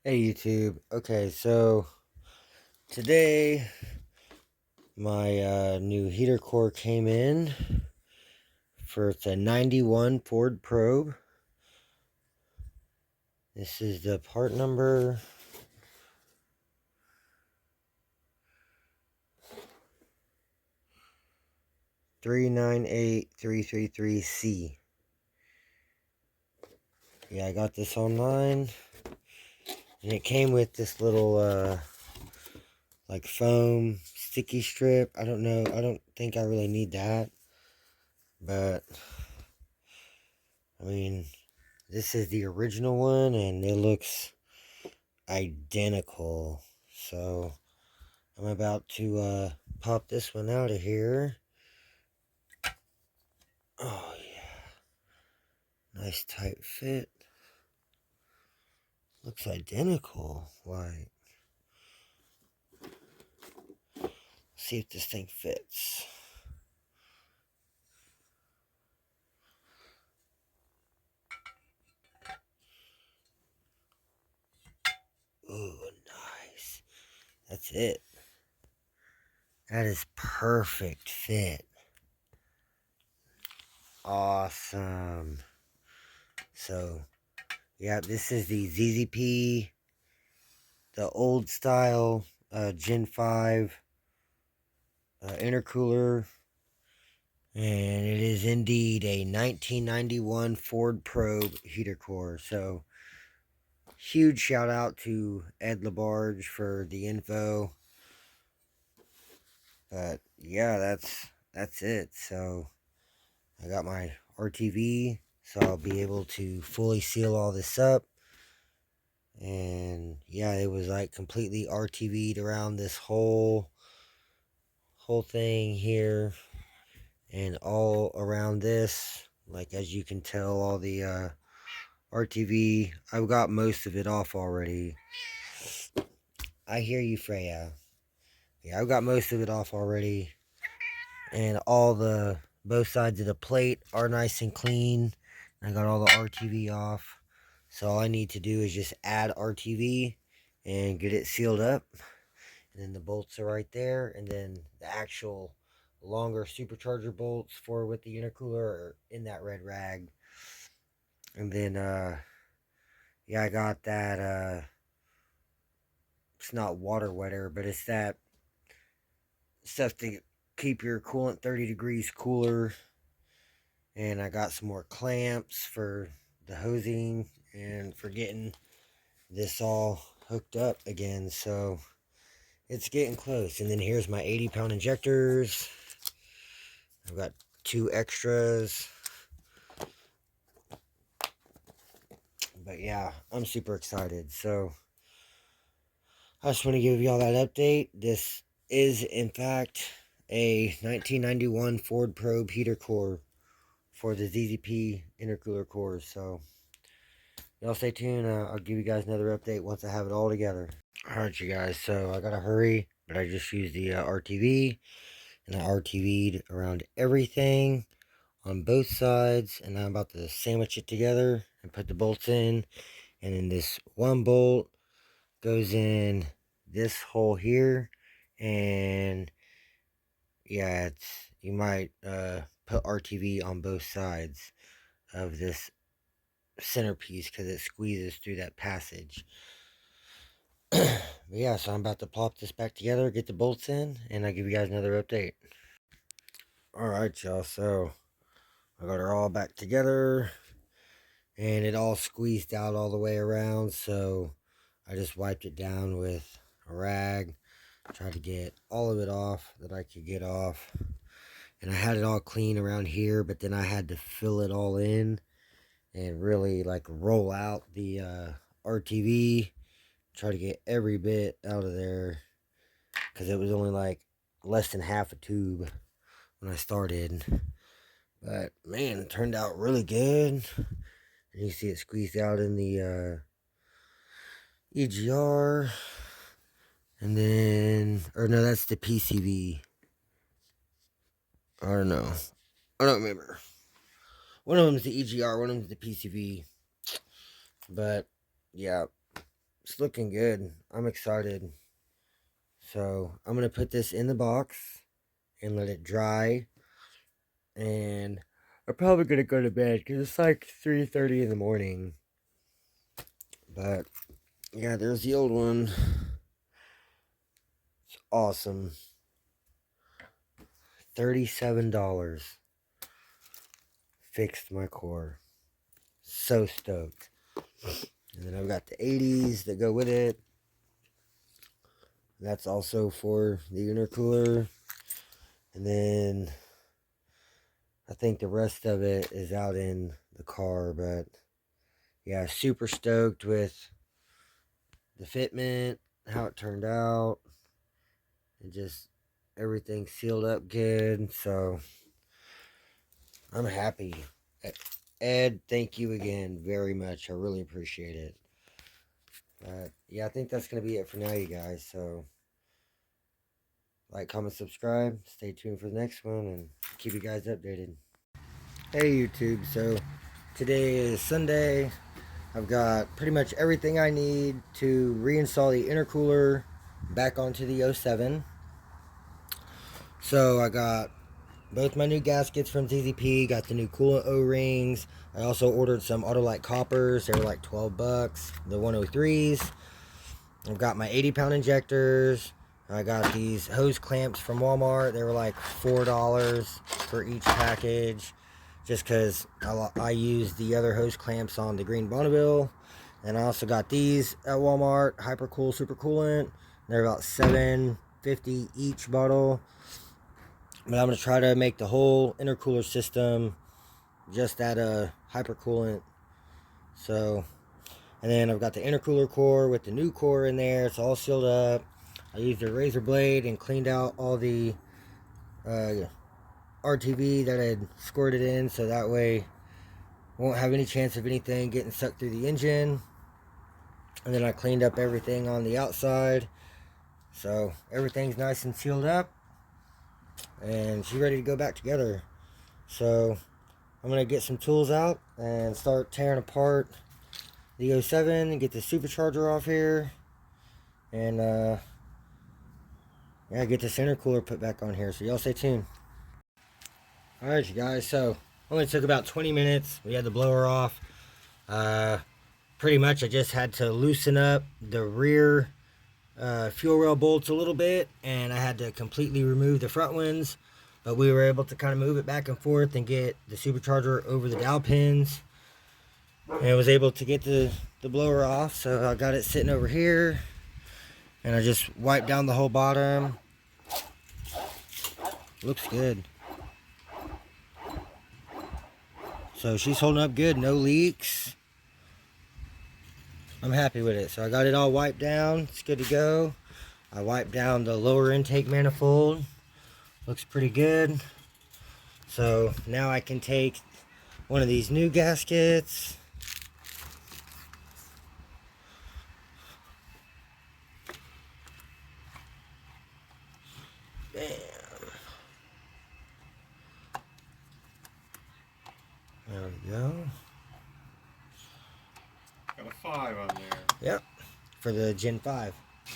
Hey YouTube. Okay, so today my new heater core came in for it's a 91 Ford Probe. This is the part number 398333C. Yeah, I got this online and it came with this little like foam sticky strip. I don't know. I don't think I really need that. But I mean, this is the original one and it looks identical. So I'm about to pop this one out of here. Oh yeah, nice tight fit. Looks identical. Like, see if this thing fits. Ooh, nice. That's it. That is perfect fit. Awesome. So, yeah, this is the ZZP, the old style Gen 5 intercooler. And it is indeed a 1991 Ford Probe heater core. So, huge shout out to Ed LaBarge for the info. But yeah, that's it. So I got my RTV, so I'll be able to fully seal all this up. And yeah, it was like completely RTV'd around this whole thing here, and all around this. Like, as you can tell, all the RTV, I've got most of it off already. I hear you, Freya. Yeah, I've got most of it off already. And both sides of the plate are nice and clean. I got all the RTV off. So all I need to do is just add RTV and get it sealed up. And then the bolts are right there. And then the actual longer supercharger bolts for with the intercooler are in that red rag. And then yeah, I got that it's not water wetter, but it's that stuff to keep your coolant 30 degrees cooler. And I got some more clamps for the hosing and for getting this all hooked up again. So it's getting close. And then here's my 80-pound injectors. I've got 2 extras. But yeah, I'm super excited. So I just want to give y'all that update. This is, in fact, a 1991 Ford Probe heater core for the ZZP intercooler cores. So y'all stay tuned. I'll give you guys another update once I have it all together. Alright, you guys. So I gotta hurry, but I just used the RTV, and I RTV'd around everything on both sides, and I'm about to sandwich it together and put the bolts in. And then this one bolt goes in this hole here, and yeah, you might put RTV on both sides of this centerpiece because it squeezes through that passage. But yeah, so I'm about to plop this back together, get the bolts in, and I'll give you guys another update. Alright, y'all, so I got her all back together, and it all squeezed out all the way around, so I just wiped it down with a rag, tried to get all of it off that I could get off. And I had it all clean around here, but then I had to fill it all in and really like roll out the RTV, try to get every bit out of there, because it was only like less than half a tube when I started. But man, it turned out really good. And you see it squeezed out in the EGR. And then, or no, that's the PCV. I don't know. I don't remember. One of them is the EGR, one of them is the PCV. But yeah, it's looking good. I'm excited. So I'm going to put this in the box and let it dry. And I'm probably going to go to bed because it's like 3:30 in the morning. But yeah, there's the old one. It's awesome. $37. Fixed my core. So stoked. And then I've got the 80s that go with it. That's also for the intercooler. And then I think the rest of it is out in the car. But yeah, super stoked with the fitment, how it turned out. And just everything sealed up good. So I'm happy. Ed, thank you again very much. I really appreciate it. Yeah, I think that's going to be it for now, you guys. So, like, comment, subscribe. Stay tuned for the next one, and keep you guys updated. Hey, YouTube. So, today is Sunday. I've got pretty much everything I need to reinstall the intercooler back onto the 07. So, I got both my new gaskets from ZZP, got the new coolant O-rings. I also ordered some Autolite coppers. They were like 12 bucks. The 103s. I've got my 80-pound injectors. I got these hose clamps from Walmart. They were like $4 for each package. Just because I used the other hose clamps on the green Bonneville. And I also got these at Walmart. Hypercool Super Coolant. They're about $7.50 each bottle. But I'm going to try to make the whole intercooler system just at a hypercoolant. So, and then I've got the intercooler core with the new core in there. It's all sealed up. I used a razor blade and cleaned out all the RTV that I had squirted in. So that way won't have any chance of anything getting sucked through the engine. And then I cleaned up everything on the outside. So everything's nice and sealed up. And she's ready to go back together. So I'm going to get some tools out and start tearing apart the 07 and get the supercharger off here. And yeah, get this intercooler put back on here. So y'all stay tuned. Alright, you guys. So only took about 20 minutes. We had the blower off. Pretty much I just had to loosen up the rear fuel rail bolts a little bit, and I had to completely remove the front ones, but we were able to kind of move it back and forth and get the supercharger over the dowel pins, and I was able to get the blower off. So I got it sitting over here, and I just wiped down the whole bottom. Looks good. So she's holding up good, no leaks. I'm happy with it. So I got it all wiped down. It's good to go. I wiped down the lower intake manifold. Looks pretty good. So now I can take one of these new gaskets. Bam. There we go. Got a 5 on there. Yep. For the Gen 5. Nice.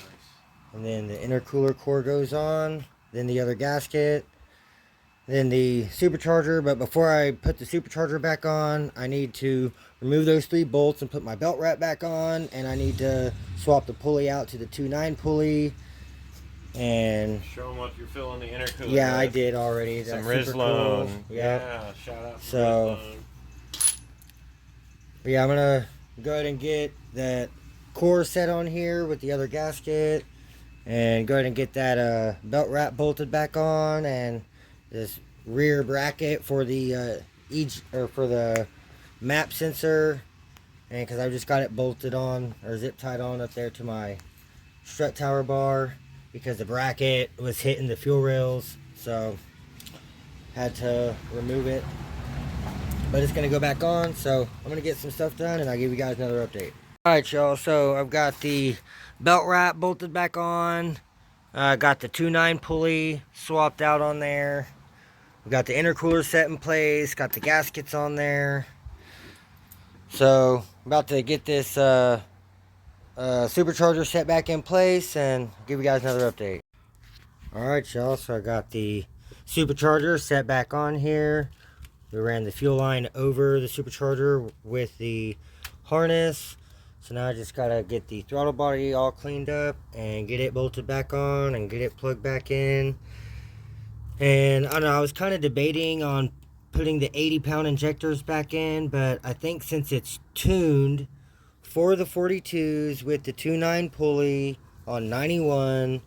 And then the intercooler core goes on. Then the other gasket. Then the supercharger. But before I put the supercharger back on, I need to remove those 3 bolts and put my belt wrap back on. And I need to swap the pulley out to the 2.9 pulley. And show them what you're filling the intercooler yeah, with. I did already. Some That's Rizlone. Cool. Yeah, shout out to so, Rizlone. Yeah, I'm going to go ahead and get that core set on here with the other gasket. And go ahead and get that belt wrap bolted back on. And this rear bracket for the for the map sensor. And because I just got it bolted on or zip tied on up there to my strut tower bar, because the bracket was hitting the fuel rails, so had to remove it. But it's gonna go back on, so I'm gonna get some stuff done and I'll give you guys another update. Alright, y'all, so I've got the belt wrap bolted back on. Got the 2.9 pulley swapped out on there. We've got the intercooler set in place, got the gaskets on there. So I'm about to get this supercharger set back in place and give you guys another update. Alright y'all, so I got the supercharger set back on here. We ran the fuel line over the supercharger with the harness. So now I just gotta get the throttle body all cleaned up and get it bolted back on and get it plugged back in. And I don't know, I was kind of debating on putting the 80-pound injectors back in, but I think since it's tuned for the 42s with the 2.9 pulley on 91,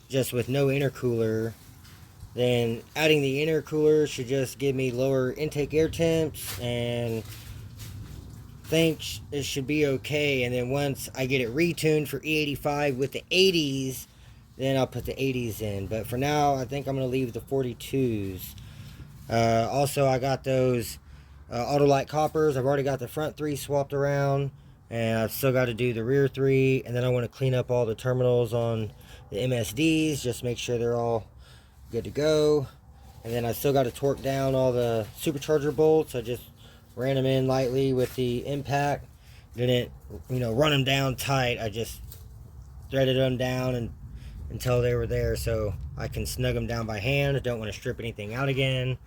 just with no intercooler, then adding the intercooler should just give me lower intake air temps, and think it should be okay. And then once I get it retuned for E85 with the 80s, then I'll put the 80s in. But for now, I think I'm going to leave the 42s. Also, I got those Autolite coppers. I've already got the front 3 swapped around, and I've still got to do the rear 3. And then I want to clean up all the terminals on the MSDs, just make sure they're all good to go. And then I still got to torque down all the supercharger bolts. I just ran them in lightly with the impact. Didn't, run them down tight. I just threaded them down until they were there, so I can snug them down by hand. I don't want to strip anything out again.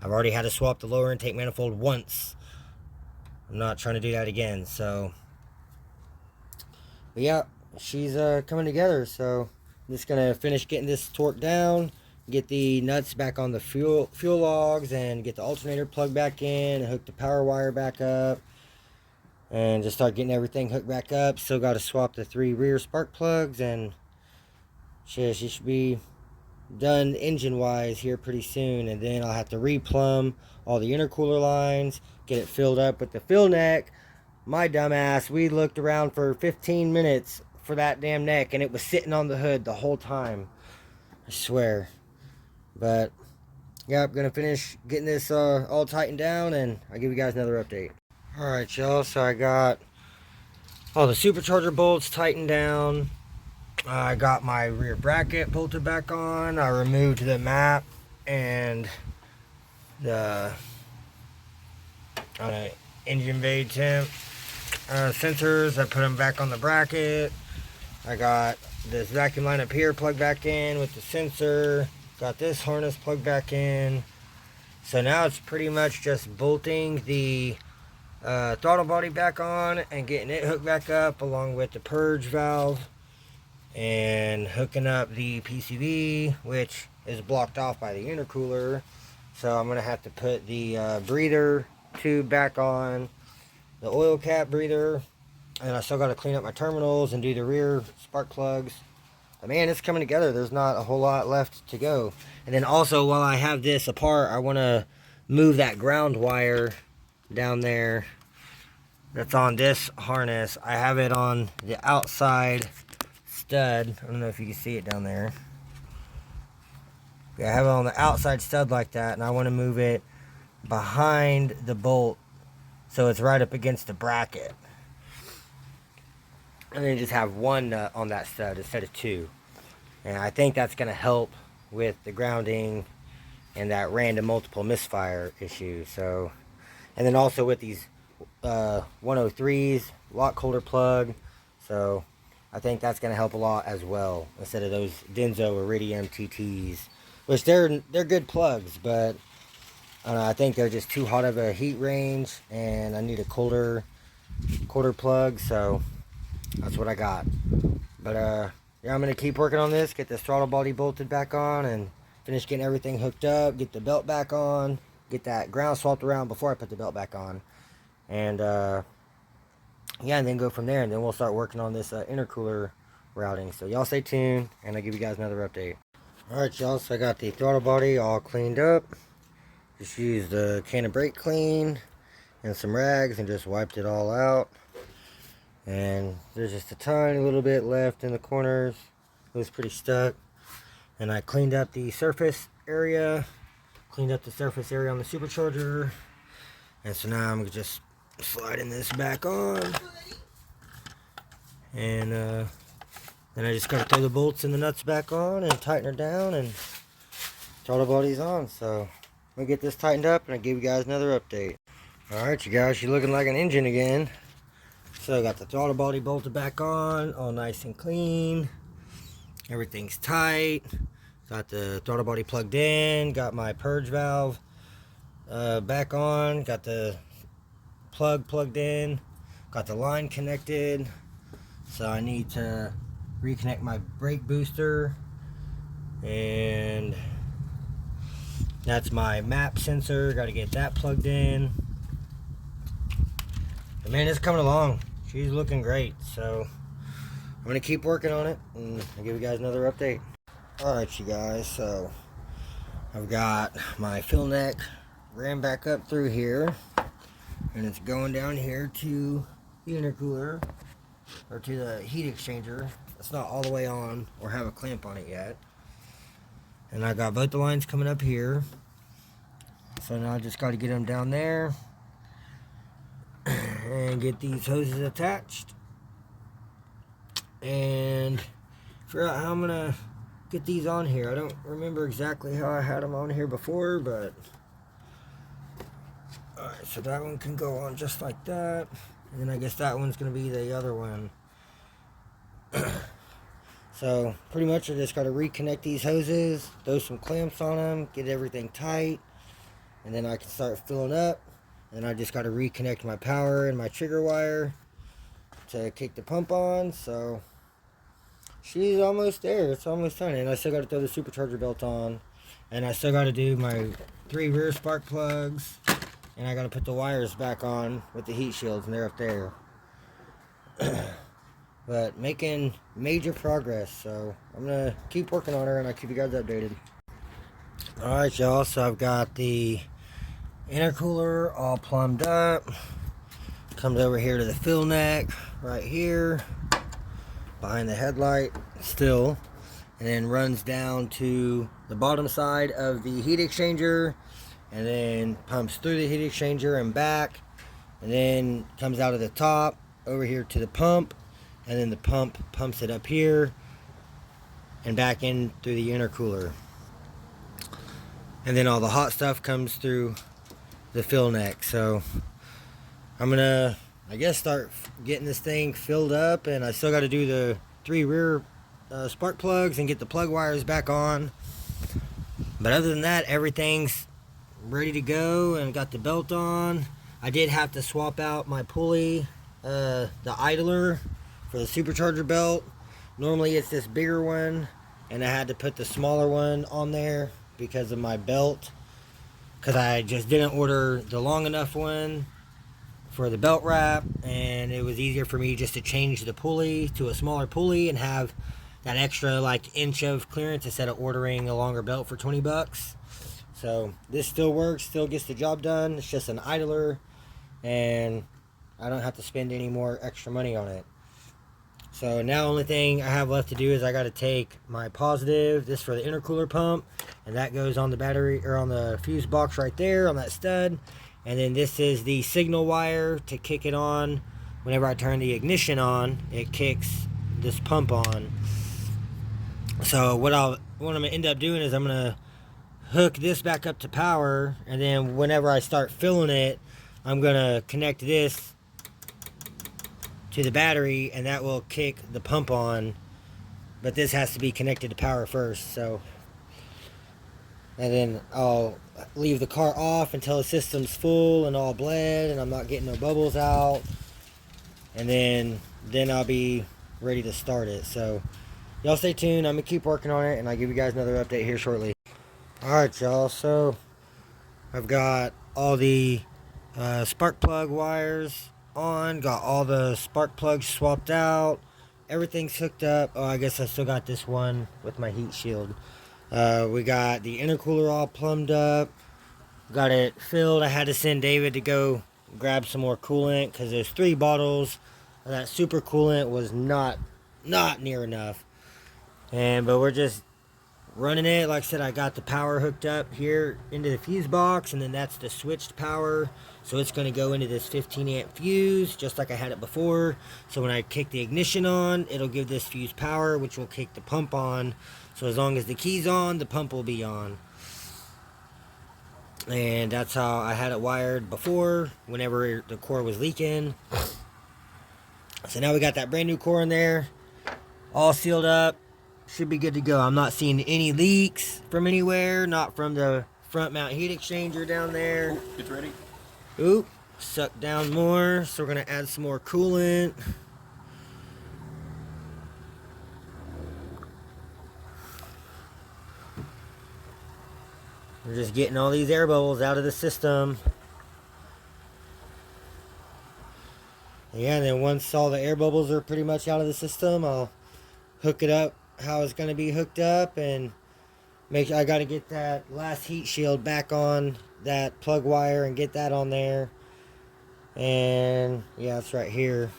I've already had to swap the lower intake manifold once. I'm not trying to do that again. So, but yeah, she's coming together. So I'm just gonna finish getting this torqued down, get the nuts back on the fuel logs, and get the alternator plugged back in, hook the power wire back up, and just start getting everything hooked back up. Still got to swap the 3 rear spark plugs, and she should be done engine wise here pretty soon. And then I'll have to replumb all the intercooler lines, get it filled up with the fill neck. My dumbass, we looked around for 15 minutes for that damn neck, and it was sitting on the hood the whole time, I swear. But yeah, I'm gonna finish getting this all tightened down, and I'll give you guys another update. Alright y'all, so I got all the supercharger bolts tightened down. I got my rear bracket bolted back on. I removed the map and the engine bay temp sensors. I put them back on the bracket. I got this vacuum line up here plugged back in with the sensor. Got this harness plugged back in. So now it's pretty much just bolting the throttle body back on and getting it hooked back up, along with the purge valve, and hooking up the PCV, which is blocked off by the intercooler. So I'm gonna have to put the breather tube back on, the oil cap breather, and I still got to clean up my terminals and do the rear spark plugs. But man, it's coming together. There's not a whole lot left to go. And then also, while I have this apart, I want to move that ground wire down there that's on this harness. I have it on the outside stud. I don't know if you can see it down there. Yeah, I have it on the outside stud like that, and I want to move it behind the bolt so it's right up against the bracket. And then just have one nut on that stud instead of 2. And I think that's going to help with the grounding and that random multiple misfire issue. So, and then also with these 103s, lock holder plug. So I think that's going to help a lot as well, instead of those Denso Iridium TTs, which they're good plugs, but I don't know, I think they're just too hot of a heat range, and I need a colder plug. So that's what I got. But yeah, I'm gonna keep working on this, get this throttle body bolted back on, and finish getting everything hooked up, get the belt back on, get that ground swapped around before I put the belt back on, and yeah, and then go from there. And then we'll start working on this intercooler routing. So y'all stay tuned, and I'll give you guys another update. Alright y'all, so I got the throttle body all cleaned up. Just used the can of brake clean and some rags and just wiped it all out. And there's just a tiny little bit left in the corners. It was pretty stuck. And I cleaned up the surface area. Cleaned up the surface area on the supercharger. And so now I'm just sliding this back on. And then I just gotta throw the bolts and the nuts back on and tighten her down, and throttle body's on. So I'm gonna get this tightened up and I'll give you guys another update. Alright you guys, she's looking like an engine again. So I got the throttle body bolted back on, all nice and clean. Everything's tight. Got the throttle body plugged in. Got my purge valve back on. Got the plug plugged in. Got the line connected. So I need to reconnect my brake booster. And that's my map sensor. Got to get that plugged in. But man, it's coming along. She's looking great. So I'm going to keep working on it. And I'll give you guys another update. Alright, you guys. So I've got my fill neck ran back up through here. And it's going down here to the intercooler. Or to the heat exchanger. It's not all the way on or have a clamp on it yet. And I got both the lines coming up here. So now I just got to get them down there and get these hoses attached and figure out how I'm gonna get these on here. I don't remember exactly how I had them on here before, but alright, so that one can go on just like that, and then I guess that one's gonna be the other one. So pretty much I just got to reconnect these hoses, throw some clamps on them, get everything tight, and then I can start filling up. And I just got to reconnect my power and my trigger wire to kick the pump on. So she's almost there. It's almost done. And I still got to throw the supercharger belt on, and I still got to do my 3 rear spark plugs, and I got to put the wires back on with the heat shields, and they're up there. But making major progress, so I'm going to keep working on her, and I'll keep you guys updated. Alright, y'all, so I've got the intercooler all plumbed up. Comes over here to the fill neck, right here, behind the headlight still, and then runs down to the bottom side of the heat exchanger, and then pumps through the heat exchanger and back, and then comes out of the top, over here to the pump, and then the pump pumps it up here and back in through the intercooler. And then all the hot stuff comes through the fill neck. So I'm gonna, I guess, start getting this thing filled up, and I still got to do the 3 rear spark plugs and get the plug wires back on. But other than that, everything's ready to go, and got the belt on. I did have to swap out my pulley, the idler, for the supercharger belt. Normally it's this bigger one, and I had to put the smaller one on there because of my belt, because I just didn't order the long enough one for the belt wrap, and it was easier for me just to change the pulley to a smaller pulley and have that extra like inch of clearance instead of ordering a longer belt for 20 bucks. So this still works, still gets the job done. It's just an idler, and I don't have to spend any more extra money on it. So now the only thing I have left to do is I got to take my positive, this for the intercooler pump, and that goes on the battery, or on the fuse box right there on that stud. And then this is the signal wire to kick it on. Whenever I turn the ignition on, it kicks this pump on. So what I'm going to end up doing is I'm going to hook this back up to power, and then whenever I start filling it, I'm going to connect this to the battery, and that will kick the pump on. But this has to be connected to power first. So, and then I'll leave the car off until the system's full and all bled and I'm not getting no bubbles out, and then I'll be ready to start it. So y'all stay tuned. I'm gonna keep working on it, and I'll give you guys another update here shortly. Alright, y'all, so I've got all the spark plug wires on, got all the spark plugs swapped out, everything's hooked up. Oh, I guess I still got this one with my heat shield. We got the intercooler all plumbed up, got it filled. I had to send David to go grab some more coolant because there's 3 bottles of that super coolant was not near enough. But we're just running it. Like I said, I got the power hooked up here into the fuse box, and then that's the switched power, so it's going to go into this 15 amp fuse just like I had it before. So when I kick the ignition on, it'll give this fuse power, which will kick the pump on. So as long as the key's on, the pump will be on. And that's how I had it wired before, whenever the core was leaking. So now we got that brand new core in there, all sealed up. Should be good to go. I'm not seeing any leaks from anywhere, not from the front mount heat exchanger down there. Ooh, it's ready. Oop, suck down more. So we're gonna add some more coolant. We're just getting all these air bubbles out of the system. Yeah, and then once all the air bubbles are pretty much out of the system, I'll hook it up how it's going to be hooked up, and make sure I got to get that last heat shield back on that plug wire and get that on there. And yeah, it's right here.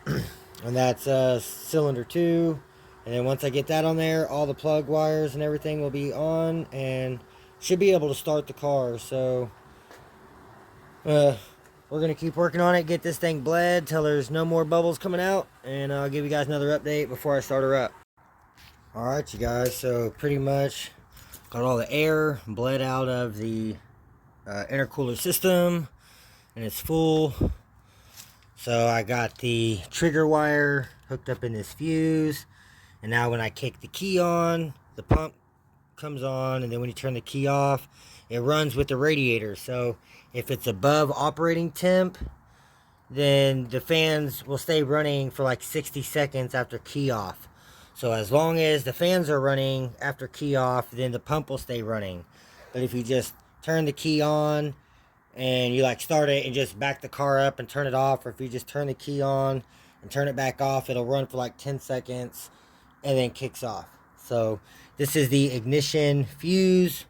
And that's cylinder 2. And then once I get that on there, all the plug wires and everything will be on and should be able to start the car. So we're going to keep working on it, get this thing bled till there's no more bubbles coming out, and I'll give you guys another update before I start her up. Alright, you guys, so pretty much got all the air bled out of the intercooler system, and it's full. So I got the trigger wire hooked up in this fuse, and now when I kick the key on, the pump comes on, and then when you turn the key off, it runs with the radiator. So if it's above operating temp, then the fans will stay running for like 60 seconds after key off. So as long as the fans are running after key off, then the pump will stay running. But if you just turn the key on and you like start it and just back the car up and turn it off, or if you just turn the key on and turn it back off, it'll run for like 10 seconds and then kicks off. So this is the ignition fuse.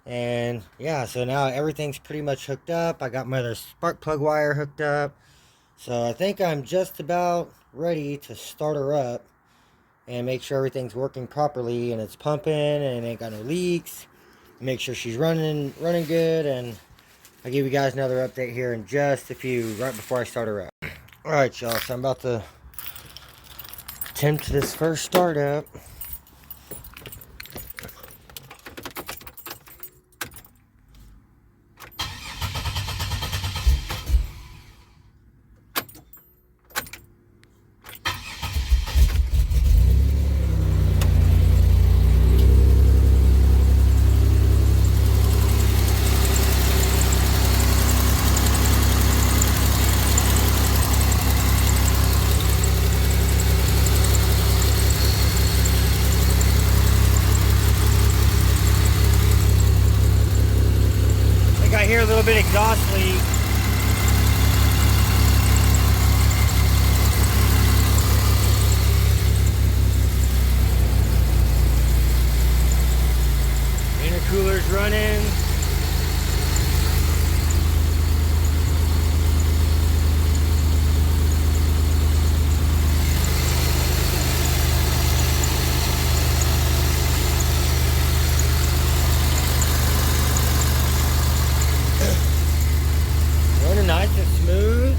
And yeah, so now everything's pretty much hooked up. I got my other spark plug wire hooked up. So I think I'm just about ready to start her up and make sure everything's working properly and it's pumping and ain't got no leaks. Make sure she's running good, and I'll give you guys another update here in just a few, right before I start her up. Alright, y'all, so I'm about to attempt this first startup. I hear a little bit exhaust leak. Intercooler's running. Nice and smooth.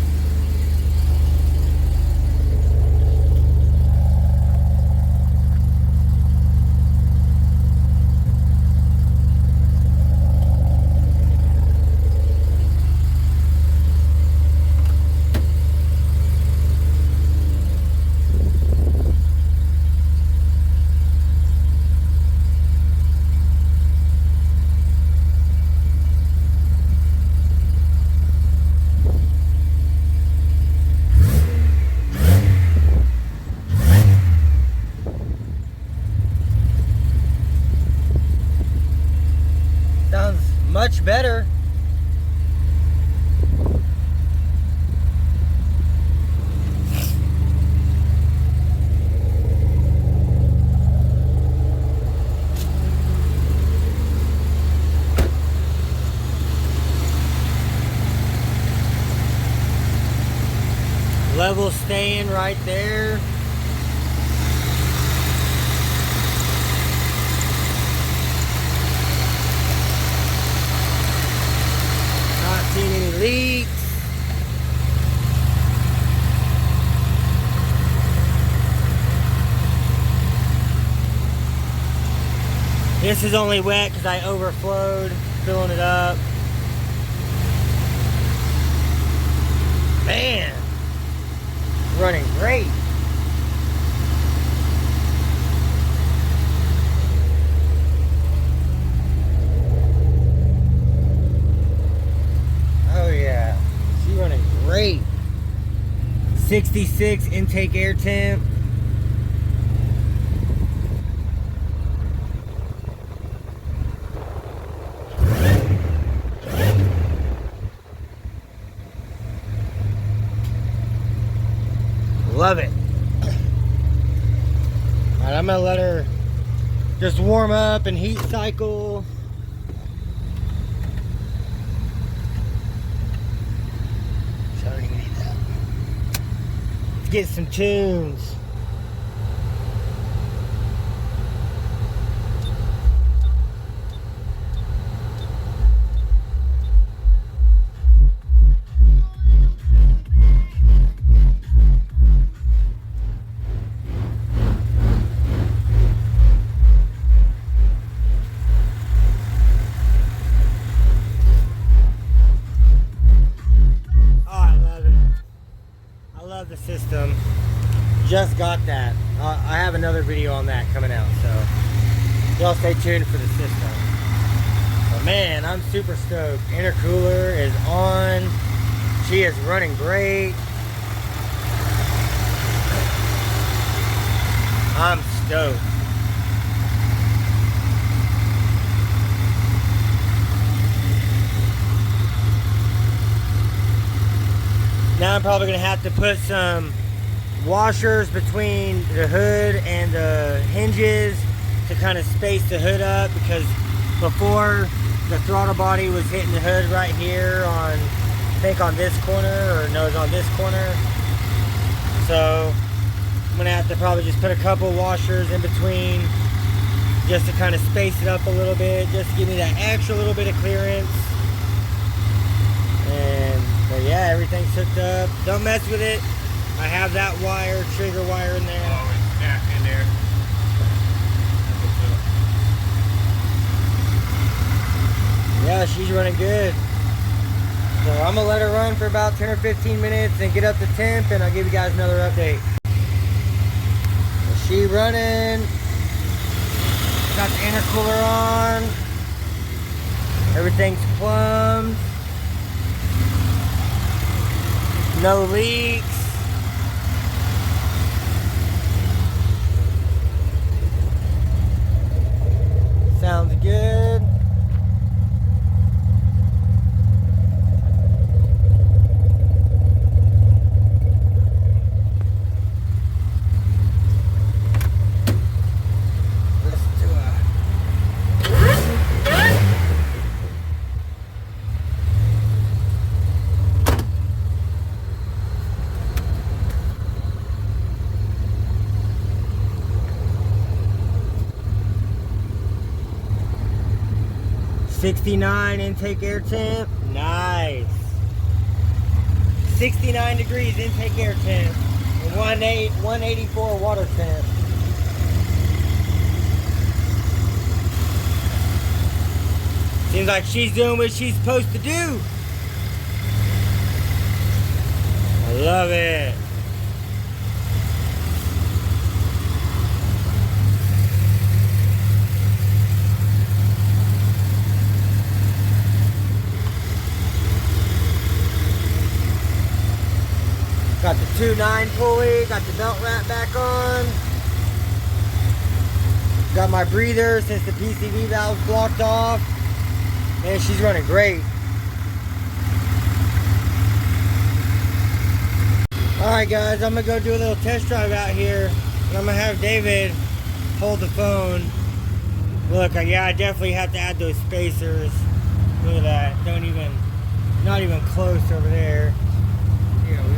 Sounds much better. Level staying right there. Not seeing any leaks. This is only wet because I overflowed filling it up. Man, running great. Oh yeah, she's running great. 66 intake air temp. Love it. Alright, I'm gonna let her just warm up and heat cycle. Let's get some tunes. The system, just got that. I have another video on that coming out, so y'all stay tuned for the system. But man, I'm super stoked. Intercooler is on. She is running great. I'm stoked. Now I'm probably going to have to put some washers between the hood and the hinges to kind of space the hood up, because before the throttle body was hitting the hood right here on, I think on this corner, or no, it's on this corner. So I'm going to have to probably just put a couple washers in between just to kind of space it up a little bit, just to give me that extra little bit of clearance. But yeah, everything's hooked up. Don't mess with it. I have that wire, trigger wire in there. Oh, it's stacked in there. Yeah, she's running good. So I'm gonna let her run for about 10 or 15 minutes and get up to temp, and I'll give you guys another update. So she running. Got the intercooler on. Everything's plumbed. No leaks. Sounds good. Let's do a 69 intake air temp. Nice. 69 degrees intake air temp. And 184 water temp. Seems like she's doing what she's supposed to do. I love it. Got the 2.9 pulley, got the belt wrap back on. Got my breather since the PCV valve's blocked off. Man, she's running great. Alright guys, I'm gonna go do a little test drive out here. And I'm gonna have David hold the phone. Look, yeah, I definitely have to add those spacers. Look at that. Not even close over there.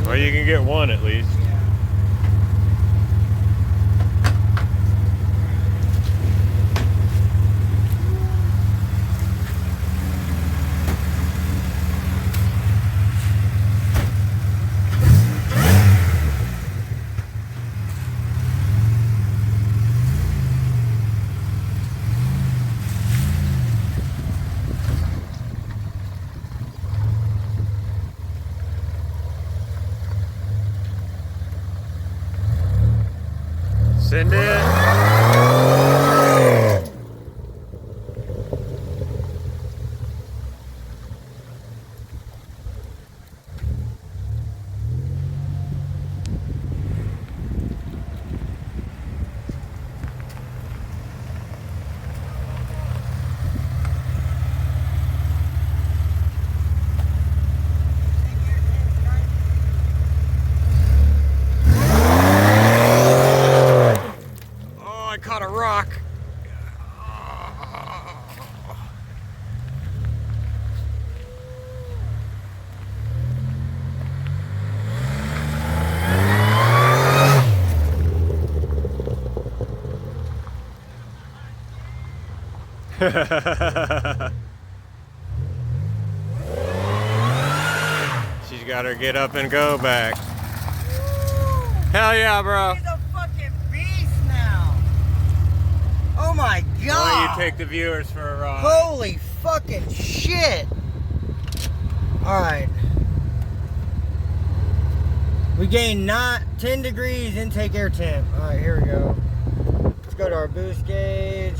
Well, you can get one at least. Send it. Oh, I caught a rock. She's got her get up and go back. Hell yeah, bro. He's a fucking beast now. Oh my god. Why don't you take the viewers for a ride? Holy fucking shit. Alright. We gained 10 degrees intake air temp. Alright, here we go. Let's go to our boost gauge.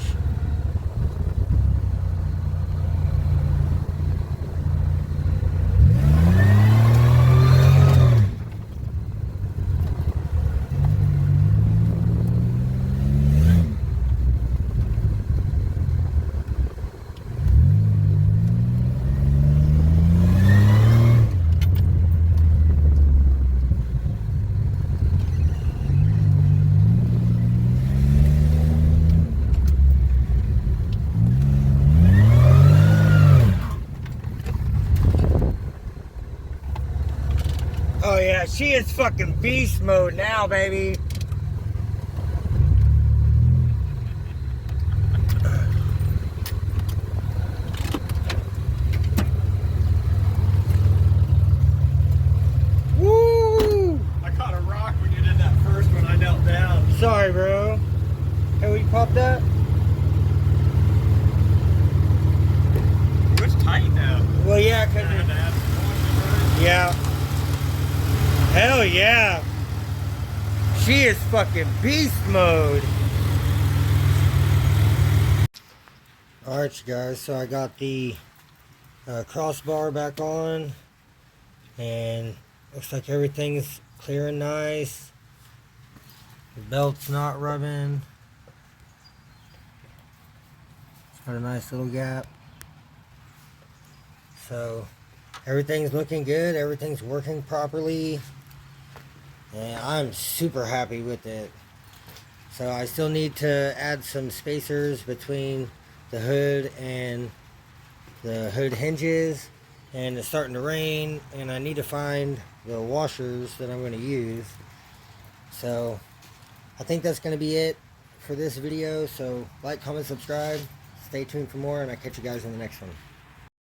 Oh yeah, she is fucking beast mode now, baby. Woo! I caught a rock when you did that first one. I knelt down. Sorry, bro. Hey, will you pop that? It's tight now. Well, yeah, cause yeah. Hell yeah. She is fucking beast mode. Alright, you guys, so I got the crossbar back on, and looks like everything's clear and nice. The belt's not rubbing. It's got a nice little gap. So everything's looking good, everything's working properly, and I'm super happy with it. So I still need to add some spacers between the hood and the hood hinges, and it's starting to rain, and I need to find the washers that I'm going to use. So I think that's going to be it for this video. So like, comment, subscribe, stay tuned for more, and I'll catch you guys in the next one.